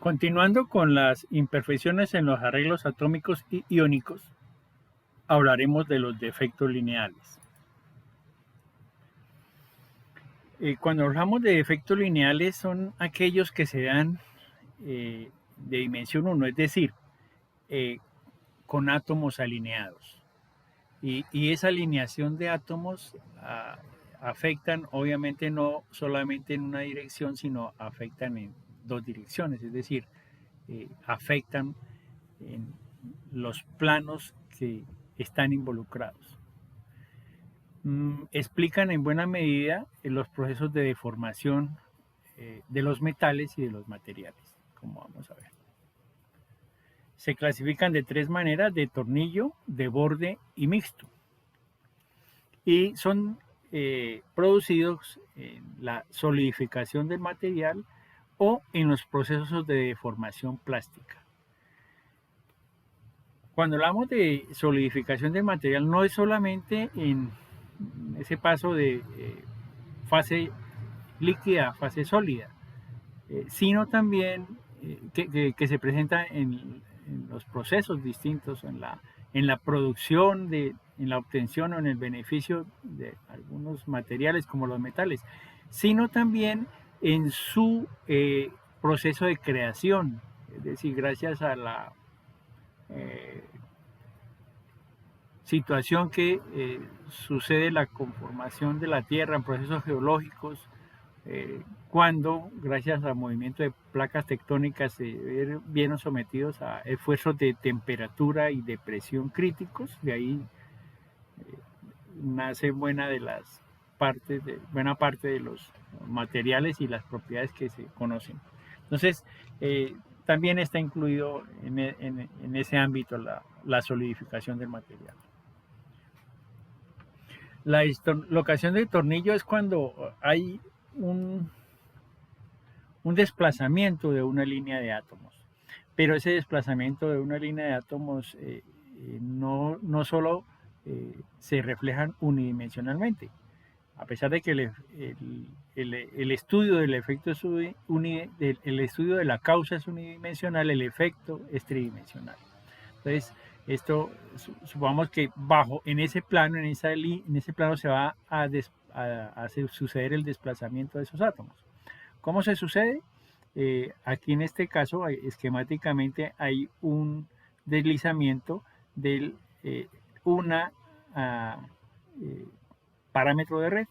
Continuando con las imperfecciones en los arreglos atómicos y iónicos, hablaremos de los defectos lineales. Cuando hablamos de defectos lineales son aquellos que se dan de dimensión 1, es decir, con átomos alineados. Y esa alineación de átomos afectan obviamente no solamente en una dirección, sino afectan en dos direcciones, es decir, afectan en los planos que están involucrados. Explican en buena medida los procesos de deformación de los metales y de los materiales, como vamos a ver. Se clasifican de tres maneras: de tornillo, de borde y mixto. Y son producidos en la solidificación del material o en los procesos de deformación plástica. Cuando hablamos de solidificación del material, no es solamente en ese paso de fase líquida a fase sólida, sino también que se presenta en los procesos distintos, en la producción, en la obtención o en el beneficio de algunos materiales como los metales, sino también en su proceso de creación, es decir, gracias a la situación que sucede la conformación de la Tierra en procesos geológicos, cuando, gracias al movimiento de placas tectónicas, se vieron sometidos a esfuerzos de temperatura y de presión críticos. De ahí nace buena parte de los materiales y las propiedades que se conocen. Entonces, también está incluido en ese ámbito la solidificación del material. La dislocación del tornillo es cuando hay un desplazamiento de una línea de átomos, pero ese desplazamiento de una línea de átomos no solo se reflejan unidimensionalmente. A pesar de que el estudio del efecto el estudio de la causa es unidimensional, el efecto es tridimensional. Entonces, esto supongamos que en ese plano, en ese plano se va a suceder el desplazamiento de esos átomos. ¿Cómo se sucede? Aquí en este caso, esquemáticamente, hay un deslizamiento de una parámetro de red,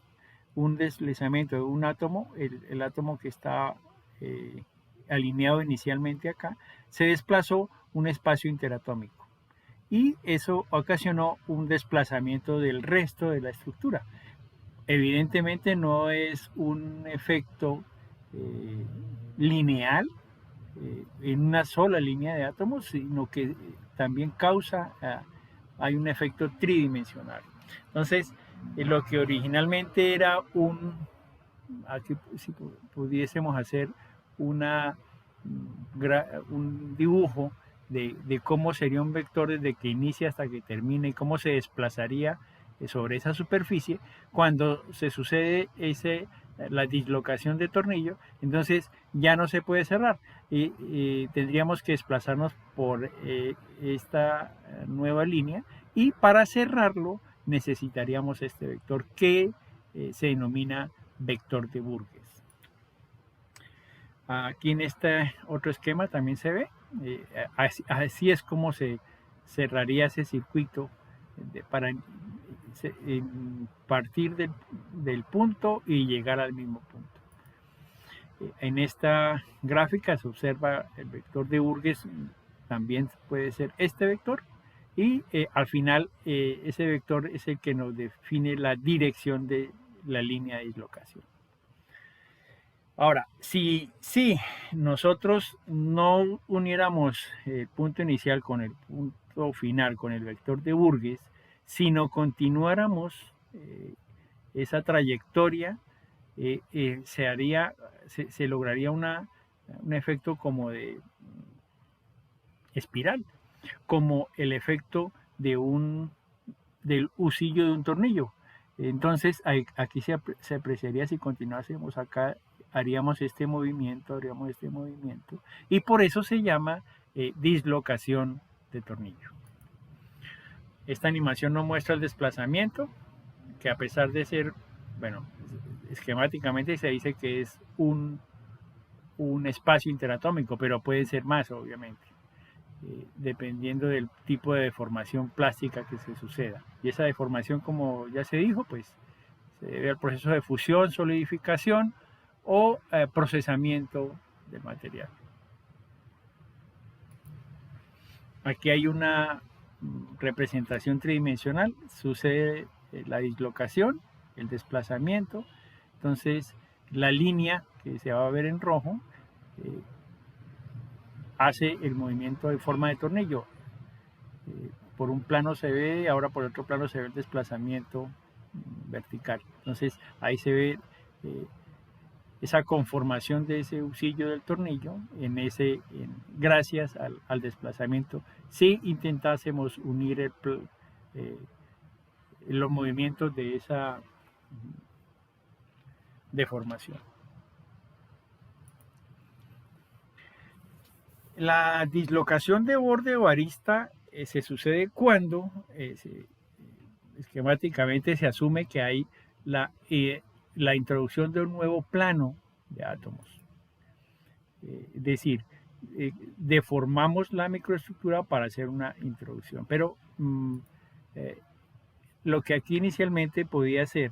un deslizamiento de un átomo, el átomo que está alineado inicialmente acá, se desplazó un espacio interatómico y eso ocasionó un desplazamiento del resto de la estructura. Evidentemente no es un efecto lineal en una sola línea de átomos, sino que también hay un efecto tridimensional. Entonces, lo que originalmente era aquí si pudiésemos hacer un dibujo de cómo sería un vector desde que inicia hasta que termina y cómo se desplazaría sobre esa superficie cuando se sucede la dislocación de tornillo. Entonces ya no se puede cerrar y tendríamos que desplazarnos por esta nueva línea, y para cerrarlo necesitaríamos este vector que se denomina vector de Burgess. Aquí en este otro esquema también se ve, así es como se cerraría ese circuito para partir del punto y llegar al mismo punto. En esta gráfica se observa el vector de Burgess, también puede ser este vector, y al final ese vector es el que nos define la dirección de la línea de dislocación. Ahora, si nosotros no uniéramos el punto inicial con el punto final, con el vector de Burgess, sino continuáramos esa trayectoria, se lograría un efecto como de espiral, como el efecto del husillo de un tornillo. Entonces aquí se apreciaría, si continuásemos acá haríamos este movimiento, y por eso se llama dislocación de tornillo. Esta animación no muestra el desplazamiento, que a pesar de ser, bueno, esquemáticamente se dice que es un espacio interatómico, pero puede ser más, obviamente, dependiendo del tipo de deformación plástica que se suceda. Y esa deformación, como ya se dijo, pues se debe al proceso de fusión, solidificación o procesamiento del material. Aquí hay una representación tridimensional, sucede la dislocación, el desplazamiento, entonces la línea que se va a ver en rojo hace el movimiento de forma de tornillo. Por un plano se ve, ahora por otro plano se ve el desplazamiento vertical. Entonces ahí se ve esa conformación de ese husillo del tornillo gracias al desplazamiento. Si intentásemos unir los movimientos de esa deformación. La dislocación de borde o arista se sucede cuando esquemáticamente se asume que hay la introducción de un nuevo plano de átomos. Es decir, deformamos la microestructura para hacer una introducción. Pero lo que aquí inicialmente podía ser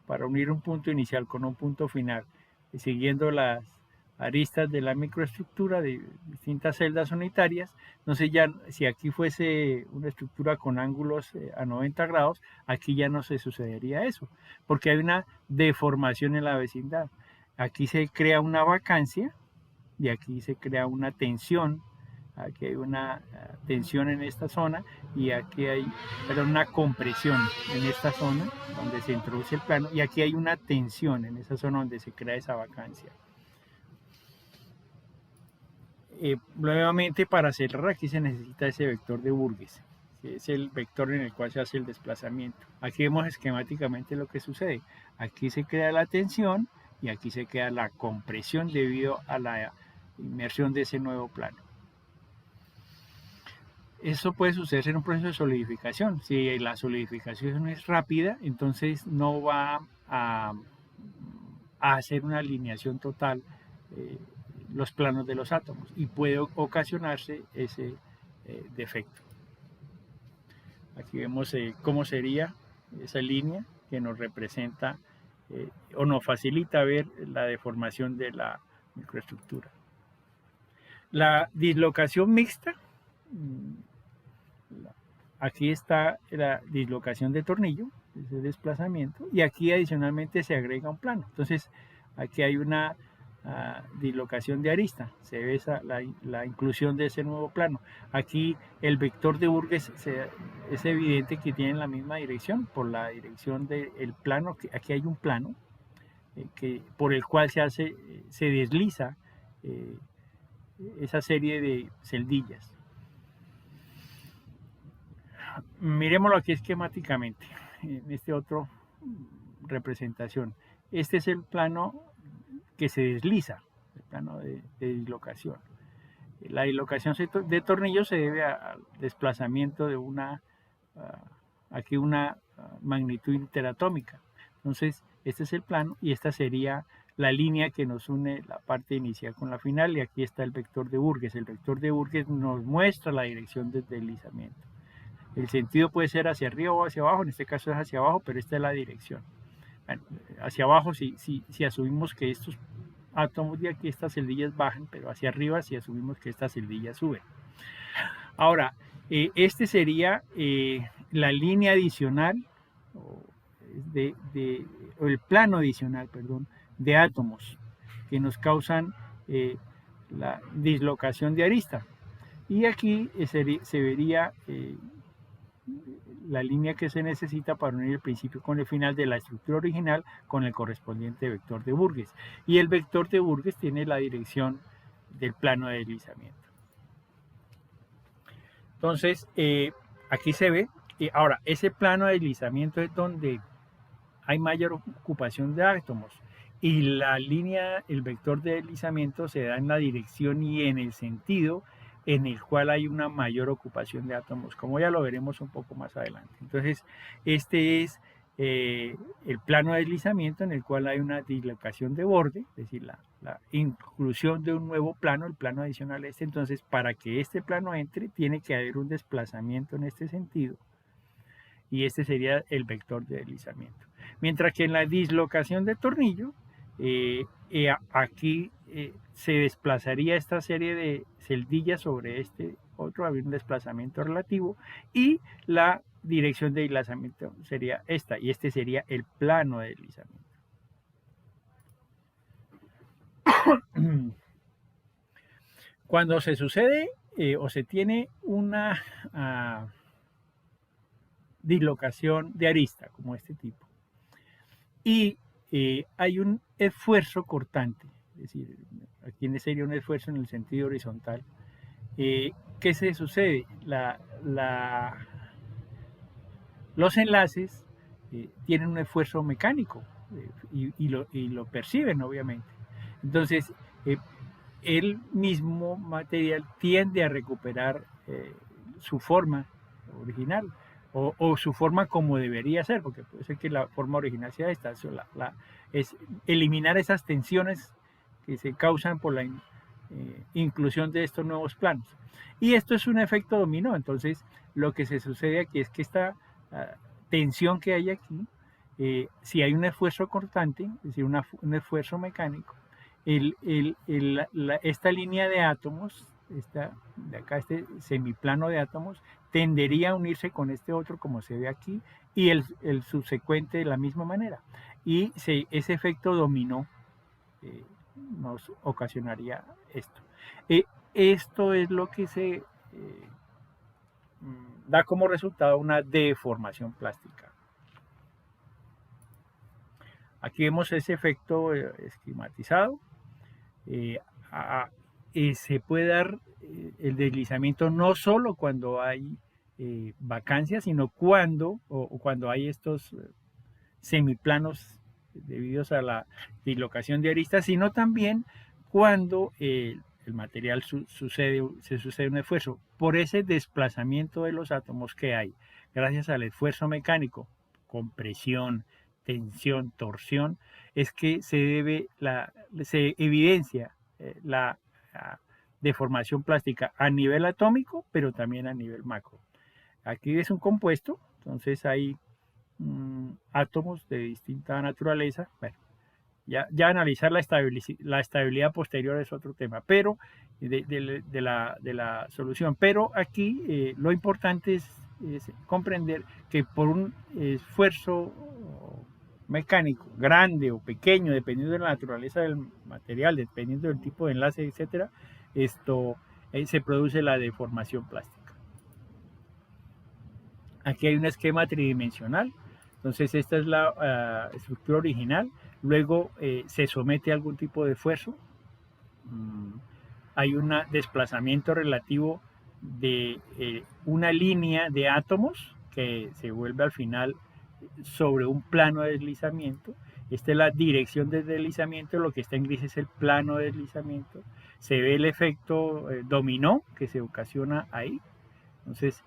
para unir un punto inicial con un punto final, siguiendo las aristas de la microestructura de distintas celdas unitarias. Entonces ya si aquí fuese una estructura con ángulos a 90 grados, aquí ya no se sucedería eso, porque hay una deformación en la vecindad. Aquí se crea una vacancia y aquí se crea una tensión. Aquí hay una tensión en esta zona y aquí hay una compresión en esta zona donde se introduce el plano, y aquí hay una tensión en esa zona donde se crea esa vacancia. Nuevamente, para cerrar, aquí se necesita ese vector de Burgess, que es el vector en el cual se hace el desplazamiento. Aquí vemos esquemáticamente lo que sucede. Aquí se crea la tensión y aquí se crea la compresión debido a la inmersión de ese nuevo plano. Eso puede suceder en un proceso de solidificación. Si la solidificación es rápida, entonces no va a hacer una alineación total los planos de los átomos y puede ocasionarse ese defecto. Aquí vemos cómo sería esa línea que nos representa o nos facilita ver la deformación de la microestructura. La dislocación mixta, aquí está la dislocación de tornillo, ese desplazamiento, y aquí adicionalmente se agrega un plano. Entonces aquí hay una dislocación de arista, se ve la inclusión de ese nuevo plano. Aquí el vector de Burgess es evidente que tiene la misma dirección por la dirección del plano. Aquí hay un plano por el cual se desliza esa serie de celdillas. Miremoslo aquí esquemáticamente en este otro representación. Este es el plano que se desliza, el plano de dislocación. La dislocación de tornillo se debe al desplazamiento de una magnitud interatómica. Entonces este es el plano y esta sería la línea que nos une la parte inicial con la final, y aquí está el vector de Burgess. El vector de Burgess nos muestra la dirección del deslizamiento. El sentido puede ser hacia arriba o hacia abajo, en este caso es hacia abajo, pero esta es la dirección. Bueno, hacia abajo si asumimos que estos átomos de aquí, estas celdillas bajan, pero hacia arriba si asumimos que estas celdillas suben. Ahora, este sería la línea adicional, o el plano adicional, perdón, de átomos que nos causan la dislocación de arista. Y aquí se vería la línea que se necesita para unir el principio con el final de la estructura original con el correspondiente vector de Burgess. Y el vector de Burgess tiene la dirección del plano de deslizamiento. Entonces, aquí se ve, ahora, ese plano de deslizamiento es donde hay mayor ocupación de átomos. y la línea, el vector de deslizamiento se da en la dirección y en el sentido en el cual hay una mayor ocupación de átomos, como ya lo veremos un poco más adelante. Entonces, este es el plano de deslizamiento en el cual hay una dislocación de borde, es decir, la inclusión de un nuevo plano, el plano adicional a este. Entonces, para que este plano entre, tiene que haber un desplazamiento en este sentido, y este sería el vector de deslizamiento. Mientras que en la dislocación de tornillo, aquí se desplazaría esta serie de celdillas sobre este otro, habría un desplazamiento relativo, y la dirección de deslizamiento sería esta, y este sería el plano de deslizamiento. Cuando se sucede o se tiene una dislocación de arista, como este tipo, y hay un esfuerzo cortante, es decir, aquí sería un esfuerzo en el sentido horizontal. ¿Qué se sucede? Los enlaces tienen un esfuerzo mecánico y lo perciben, obviamente. Entonces, el mismo material tiende a recuperar su forma original o su forma como debería ser, porque puede ser que la forma original sea esta, es eliminar esas tensiones que se causan por la inclusión de estos nuevos planos. Y esto es un efecto dominó. Entonces, lo que se sucede aquí es que esta tensión que hay aquí, si hay un esfuerzo cortante, es decir, un esfuerzo mecánico, esta línea de átomos, de acá, este semiplano de átomos, tendería a unirse con este otro, como se ve aquí, y el subsecuente de la misma manera. Y ese efecto dominó nos ocasionaría esto. Esto es lo que se da como resultado una deformación plástica. Aquí vemos ese efecto esquematizado. Se puede dar el deslizamiento no solo cuando hay vacancias, sino cuando hay estos semiplanos debido a la dislocación de aristas, sino también cuando el material se sucede un esfuerzo por ese desplazamiento de los átomos que hay, gracias al esfuerzo mecánico, compresión, tensión, torsión, es que se evidencia la deformación plástica a nivel atómico, pero también a nivel macro. Aquí es un compuesto, entonces hay átomos de distinta naturaleza. Bueno, ya analizar la estabilidad posterior es otro tema, pero de la solución. Pero aquí lo importante es comprender que por un esfuerzo mecánico grande o pequeño, dependiendo de la naturaleza del material, dependiendo del tipo de enlace, etcétera, se produce la deformación plástica. Aquí hay un esquema tridimensional. Entonces esta es la estructura original. Luego se somete a algún tipo de esfuerzo. Hay un desplazamiento relativo de una línea de átomos que se vuelve al final sobre un plano de deslizamiento. Esta es la dirección de deslizamiento, lo que está en gris es el plano de deslizamiento. Se ve el efecto dominó que se ocasiona ahí. Entonces,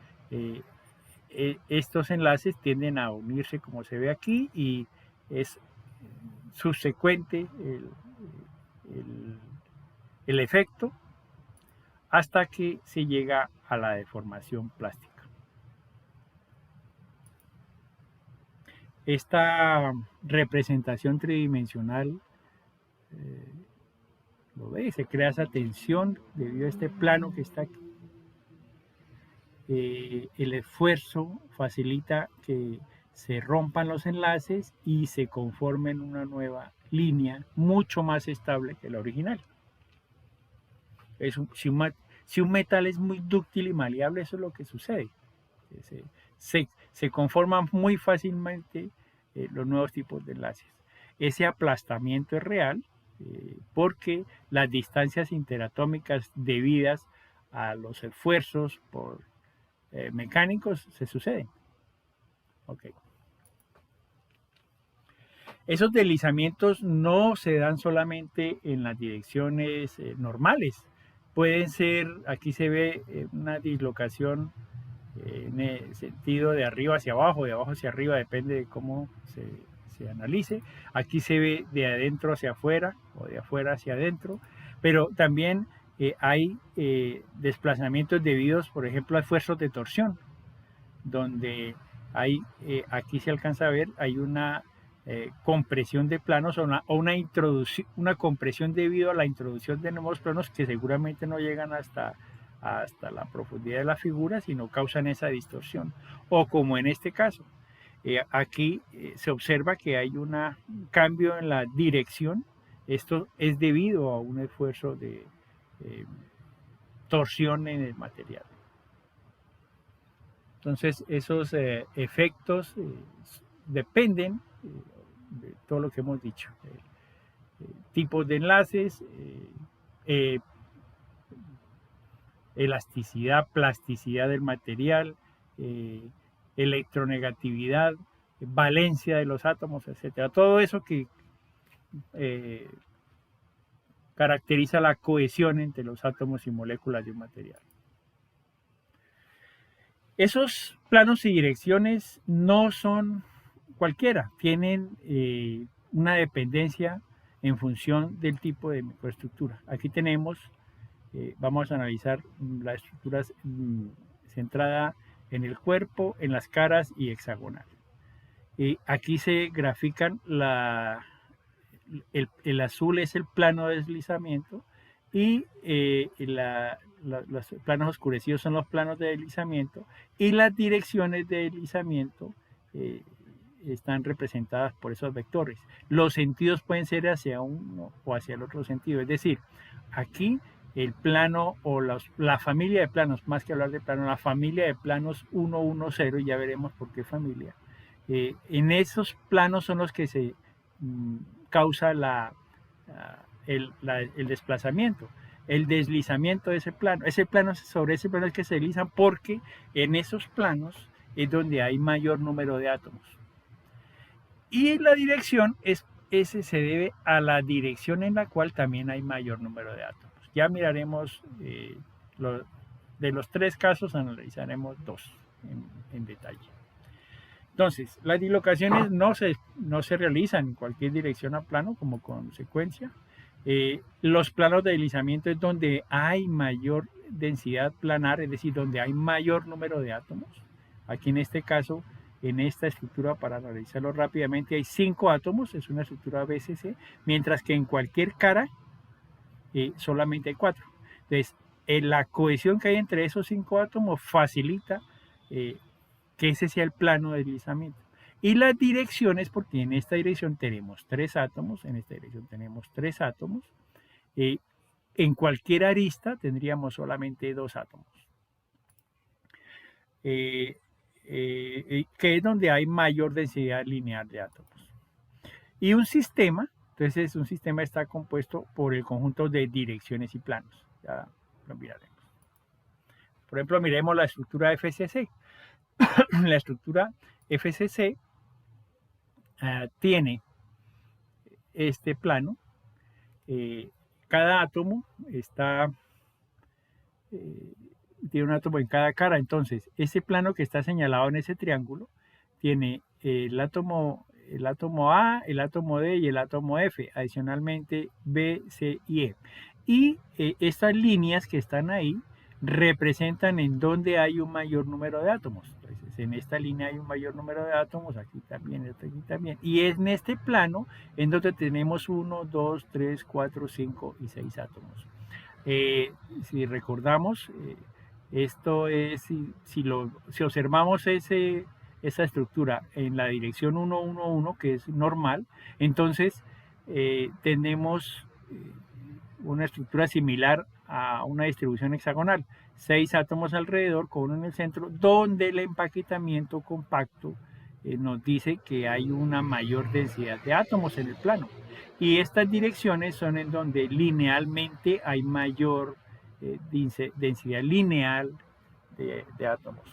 estos enlaces tienden a unirse como se ve aquí y es subsecuente el efecto hasta que se llega a la deformación plástica. Esta representación tridimensional, lo ve, se crea esa tensión debido a este plano que está aquí. El esfuerzo facilita que se rompan los enlaces y se conformen una nueva línea mucho más estable que la original. Si un metal es muy dúctil y maleable, eso es lo que sucede. Se conforman muy fácilmente los nuevos tipos de enlaces. Ese aplastamiento es real porque las distancias interatómicas debidas a los esfuerzos mecánicos se suceden. Okay. Esos deslizamientos no se dan solamente en las direcciones normales. Pueden ser, aquí se ve una dislocación en el sentido de arriba hacia abajo, de abajo hacia arriba, depende de cómo se analice. Aquí se ve de adentro hacia afuera o de afuera hacia adentro, pero también hay desplazamientos debidos, por ejemplo, a esfuerzos de torsión, donde hay, aquí se alcanza a ver, hay una compresión de planos o una compresión debido a la introducción de nuevos planos que seguramente no llegan hasta la profundidad de la figura, sino causan esa distorsión. O como en este caso, aquí se observa que hay un cambio en la dirección. Esto es debido a un esfuerzo de torsión en el material. Entonces esos efectos dependen de todo lo que hemos dicho. Tipos de enlaces, elasticidad, plasticidad del material, electronegatividad, valencia de los átomos, etcétera. Todo eso que caracteriza la cohesión entre los átomos y moléculas de un material. Esos planos y direcciones no son cualquiera, tienen una dependencia en función del tipo de microestructura. Aquí tenemos, vamos a analizar la estructura centrada en el cuerpo, en las caras y hexagonal. Aquí se grafican el azul es el plano de deslizamiento y los planos oscurecidos son los planos de deslizamiento y las direcciones de deslizamiento están representadas por esos vectores. Los sentidos pueden ser hacia uno o hacia el otro sentido, es decir, aquí el plano o la familia de planos, más que hablar de plano, la familia de planos 1, 1, 0, y ya veremos por qué familia. En esos planos son los que se causa el desplazamiento, el deslizamiento de ese plano. Sobre ese plano es que se deslizan porque en esos planos es donde hay mayor número de átomos. Y la dirección ese se debe a la dirección en la cual también hay mayor número de átomos. Ya miraremos de los tres casos, analizaremos dos en detalle. Entonces, las dislocaciones no se realizan en cualquier dirección a plano como consecuencia. Los planos de deslizamiento es donde hay mayor densidad planar, es decir, donde hay mayor número de átomos. Aquí en este caso, en esta estructura, para analizarlo rápidamente, hay 5 átomos, es una estructura BCC, mientras que en cualquier cara solamente hay 4. Entonces, la cohesión que hay entre esos 5 átomos facilita que ese sea el plano de deslizamiento. Y las direcciones, porque en esta dirección tenemos 3 átomos, en esta dirección tenemos 3 átomos, en cualquier arista tendríamos solamente 2 átomos, que es donde hay mayor densidad lineal de átomos. Y un sistema, entonces un sistema está compuesto por el conjunto de direcciones y planos. Ya lo miraremos. Por ejemplo, miremos la estructura FCC. La estructura FCC tiene este plano. Cada átomo tiene un átomo en cada cara. Entonces, ese plano que está señalado en ese triángulo tiene el átomo A, el átomo D y el átomo F, adicionalmente B, C y E. Y estas líneas que están ahí representan en donde hay un mayor número de átomos. Entonces, en esta línea hay un mayor número de átomos, aquí también, aquí también. Y es en este plano en donde tenemos 1, 2, 3, 4, 5 y 6 átomos. Si recordamos, esto es, si observamos esa estructura en la dirección 1, 1, 1, que es normal, entonces tenemos una estructura similar a una distribución hexagonal, 6 átomos alrededor con uno en el centro, donde el empaquetamiento compacto nos dice que hay una mayor densidad de átomos en el plano. Y estas direcciones son en donde linealmente hay mayor densidad lineal de átomos.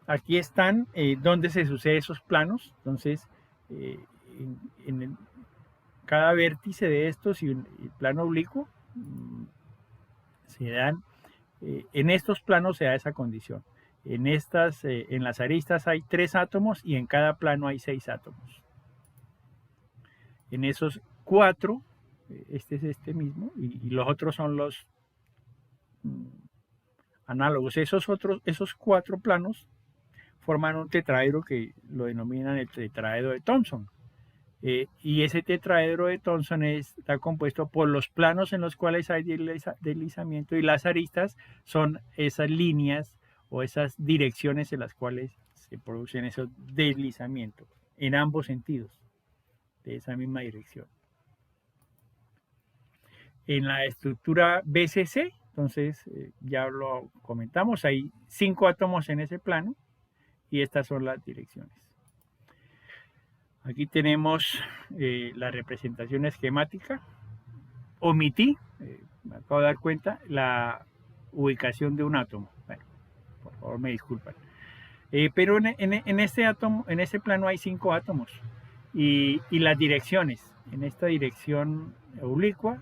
Aquí están donde se suceden esos planos. Entonces, eh, en cada vértice de estos y el plano oblicuo se dan, en estos planos se da esa condición. En las aristas hay 3 átomos y en cada plano hay 6 átomos. En esos 4, este es este mismo, y los otros son los análogos. Esos 4 planos forman un tetraedro que lo denominan el tetraedro de Thomson. Y ese tetraedro de Thomson está compuesto por los planos en los cuales hay deslizamiento, y las aristas son esas líneas o esas direcciones en las cuales se producen esos deslizamientos en ambos sentidos de esa misma dirección. En la estructura BCC, entonces ya lo comentamos, hay 5 átomos en ese plano y estas son las direcciones. Aquí tenemos la representación esquemática. Omití, me acabo de dar cuenta, la ubicación de un átomo. Bueno, por favor me disculpan. Pero en este átomo, en este plano hay 5 átomos y las direcciones. En esta dirección oblicua,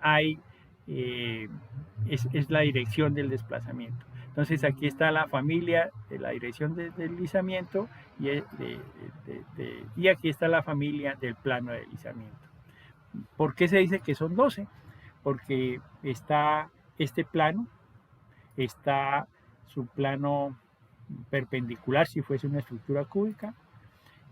hay es la dirección del desplazamiento. Entonces aquí está la familia de la dirección del deslizamiento y aquí está la familia del plano de deslizamiento. ¿Por qué se dice que son 12? Porque está este plano, está su plano perpendicular si fuese una estructura cúbica,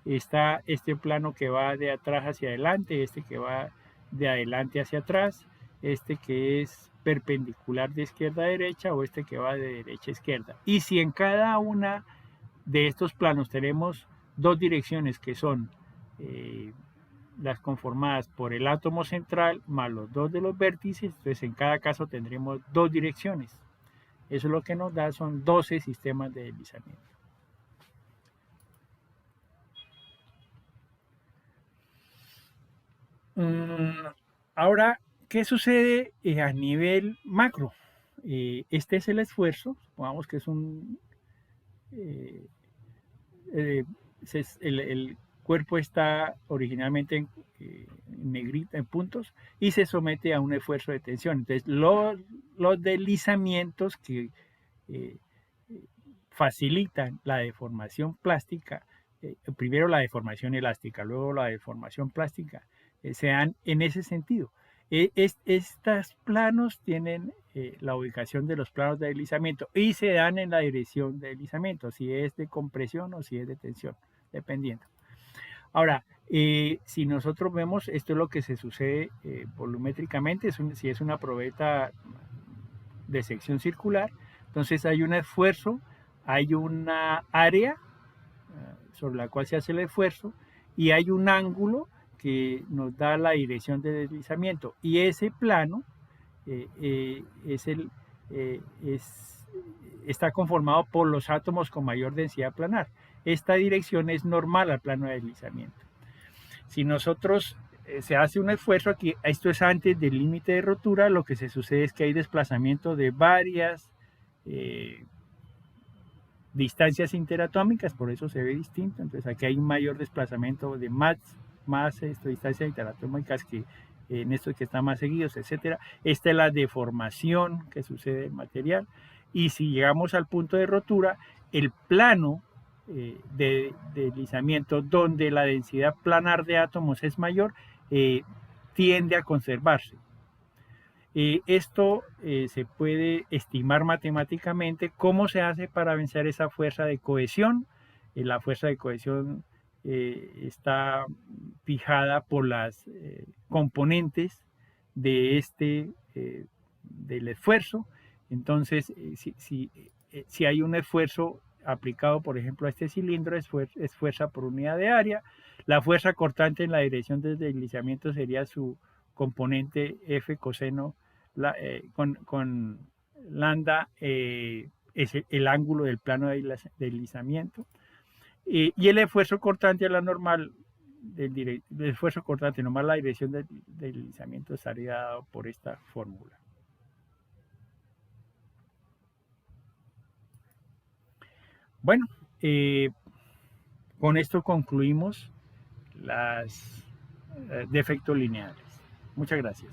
está este plano que va de atrás hacia adelante, este que va de adelante hacia atrás, este que es perpendicular de izquierda a derecha o este que va de derecha a izquierda. Y si en cada una de estos planos tenemos 2 direcciones que son las conformadas por el átomo central más los 2 de los vértices, entonces en cada caso tendremos 2 direcciones. Eso lo que nos da son 12 sistemas de deslizamiento. Ahora, ¿qué sucede a nivel macro? Este es el esfuerzo, supongamos que es el cuerpo está originalmente en negrita, en puntos, y se somete a un esfuerzo de tensión. Entonces, los deslizamientos que eh, facilitan la deformación plástica, primero la deformación elástica, luego la deformación plástica, se dan en ese sentido. Estos planos tienen la ubicación de los planos de deslizamiento y se dan en la dirección de deslizamiento, si es de compresión o si es de tensión, dependiendo. Ahora, si nosotros vemos, esto es lo que se sucede volumétricamente, si es una probeta de sección circular, entonces hay un esfuerzo, hay una área sobre la cual se hace el esfuerzo y hay un ángulo que nos da la dirección de deslizamiento, y ese plano está conformado por los átomos con mayor densidad planar. Esta dirección es normal al plano de deslizamiento. Si nosotros se hace un esfuerzo aquí, esto es antes del límite de rotura, lo que se sucede es que hay desplazamiento de varias distancias interatómicas, por eso se ve distinto. Entonces aquí hay un mayor desplazamiento de más distancias interatómicas que en estos que están más seguidos, etcétera. Esta es la deformación que sucede en material, y si llegamos al punto de rotura, el plano de deslizamiento donde la densidad planar de átomos es mayor tiende a conservarse. Esto se puede estimar matemáticamente. ¿Cómo se hace para vencer esa fuerza de cohesión? La fuerza de cohesión está fijada por las componentes de del esfuerzo. Entonces, si hay un esfuerzo aplicado, por ejemplo, a este cilindro, es fuerza por unidad de área. La fuerza cortante en la dirección del deslizamiento sería su componente F coseno con lambda, es el ángulo del plano de deslizamiento. Y el esfuerzo cortante a la normal, el esfuerzo cortante normal a la dirección del deslizamiento estaría dado por esta fórmula. Bueno, Con esto concluimos los defectos lineales. Muchas gracias.